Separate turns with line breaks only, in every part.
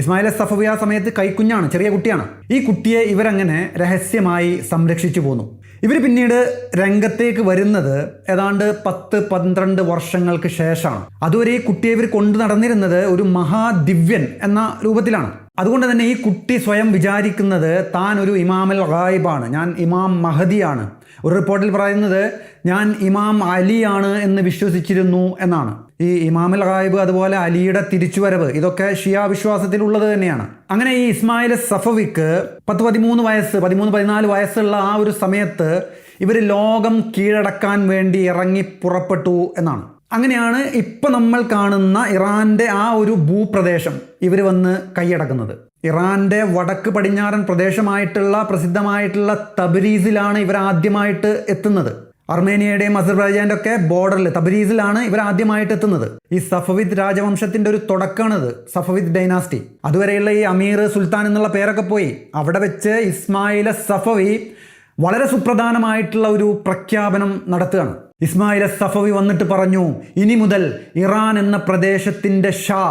ഇസ്മായിൽ സഫവി ആ സമയത്ത് കൈക്കുഞ്ഞാണ്, ചെറിയ കുട്ടിയാണ്. ഈ കുട്ടിയെ ഇവരങ്ങനെ രഹസ്യമായി സംരക്ഷിച്ചു പോന്നു. ഇവർ പിന്നീട് രംഗത്തേക്ക് വരുന്നത് ഏതാണ്ട് 10-12 വർഷങ്ങൾക്ക് ശേഷമാണ്. അതുവരെ ഈ കുട്ടിയെ ഇവർ കൊണ്ടു നടന്നിരുന്നത് ഒരു മഹാദിവ്യൻ എന്ന രൂപത്തിലാണ്. അതുകൊണ്ട് തന്നെ ഈ കുട്ടി സ്വയം വിചാരിക്കുന്നത് താൻ ഒരു ഇമാമുൽ ഗായിബാണ്, ഞാൻ ഇമാം മഹദിയാണ്. ഒരു റിപ്പോർട്ടിൽ പറയുന്നത് ഞാൻ ഇമാം അലിയാണ് എന്ന് വിശ്വസിച്ചിരുന്നു എന്നാണ്. ഈ ഇമാമുൽ ഗായിബ് അതുപോലെ അലിയുടെ തിരിച്ചുവരവ് ഇതൊക്കെ ഷിയ വിശ്വാസത്തിലുള്ളത് തന്നെയാണ്. അങ്ങനെ ഈ ഇസ്മായിൽ സഫവിക്ക് 13-14 വയസ്സുള്ള ആ ഒരു സമയത്ത് ഇവർ ലോകം കീഴടക്കാൻ വേണ്ടി ഇറങ്ങി പുറപ്പെട്ടു എന്നാണ്. അങ്ങനെയാണ് ഇപ്പം നമ്മൾ കാണുന്ന ഇറാൻ്റെ ആ ഒരു ഭൂപ്രദേശം ഇവർ വന്ന് കൈയടക്കുന്നത്. ഇറാൻ്റെ വടക്ക് പടിഞ്ഞാറൻ പ്രദേശമായിട്ടുള്ള പ്രസിദ്ധമായിട്ടുള്ള തബ്രീസിലാണ് ഇവർ ആദ്യമായിട്ട് എത്തുന്നത്. അർമേനിയയുടെയും അസർബൈജാൻ്റെ ഒക്കെ ബോർഡറിൽ തബ്രീസിലാണ് ഇവർ ആദ്യമായിട്ട് എത്തുന്നത്. ഈ സഫവിദ് രാജവംശത്തിൻ്റെ ഒരു തുടക്കമാണിത്, സഫവിദ് ഡൈനാസ്റ്റി. അതുവരെയുള്ള ഈ അമീർ സുൽത്താൻ എന്നുള്ള പേരൊക്കെ പോയി. അവിടെ വെച്ച് ഇസ്മായിൽ സഫവി വളരെ സുപ്രധാനമായിട്ടുള്ള ഒരു പ്രഖ്യാപനം നടത്തുകയാണ്. ഇസ്മായിൽ സഫവി വന്നിട്ട് പറഞ്ഞു, ഇനി മുതൽ ഇറാൻ എന്ന പ്രദേശത്തിൻ്റെ ഷാ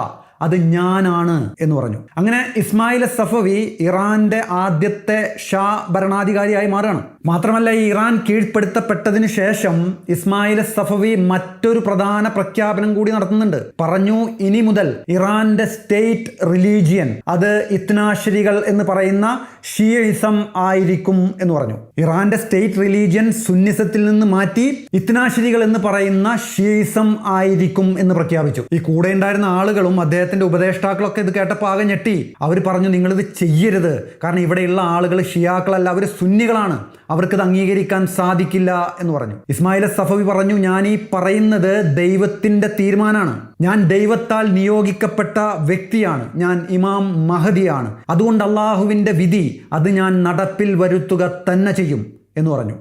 അത് ഞാനാണ് എന്ന് പറഞ്ഞു. അങ്ങനെ ഇസ്മായിൽ സഫവി ഇറാന്റെ ആദ്യത്തെ ഷാ ഭരണാധികാരിയായി മാറുകയാണ്. മാത്രമല്ല ഈ ഇറാൻ കീഴ്പ്പെടുത്തപ്പെട്ടതിന് ശേഷം ഇസ്മായിൽ സഫവി മറ്റൊരു പ്രധാന പ്രഖ്യാപനം കൂടി നടത്തുന്നുണ്ട്. പറഞ്ഞു, ഇനി മുതൽ ഇറാന്റെ സ്റ്റേറ്റ് റിലീജിയൻ അത് ഇത്നാശരികൾ എന്ന് പറയുന്ന ഷിയയിസം ആയിരിക്കും എന്ന് പറഞ്ഞു. ഇറാന്റെ സ്റ്റേറ്റ് റിലീജിയൻ സുന്നിസത്തിൽ നിന്ന് മാറ്റി ഇത്നാശരികൾ എന്ന് പറയുന്ന ഷിയയിസം ആയിരിക്കും എന്ന് പ്രഖ്യാപിച്ചു. ഈ കൂടെ ഉണ്ടായിരുന്ന ആളുകളും അദ്ദേഹത്തിന്റെ ഉപദേഷ്ടാക്കളൊക്കെ ഇത് കേട്ടപ്പോൾ ആകെ ഞെട്ടി. അവർ പറഞ്ഞു, നിങ്ങളിത് ചെയ്യരുത്, കാരണം ഇവിടെയുള്ള ആളുകൾ ഷിയാക്കളല്ല, അവർ സുന്നികളാണ്, അവർക്കിത് അംഗീകരിക്കാൻ സാധിക്കില്ല എന്ന് പറഞ്ഞു. ഇസ്മായിൽ സഫവി പറഞ്ഞു, ഞാൻ ഈ പറയുന്നത് ദൈവത്തിന്റെ തീരുമാനമാണ്, ഞാൻ ദൈവത്താൽ നിയോഗിക്കപ്പെട്ട വ്യക്തിയാണ്, ഞാൻ ഇമാം മഹദിയാണ്, അതുകൊണ്ട് അള്ളാഹുവിന്റെ വിധി അത് ഞാൻ നടപ്പിൽ വരുത്തുക തന്നെ ചെയ്യും എന്ന് പറഞ്ഞു.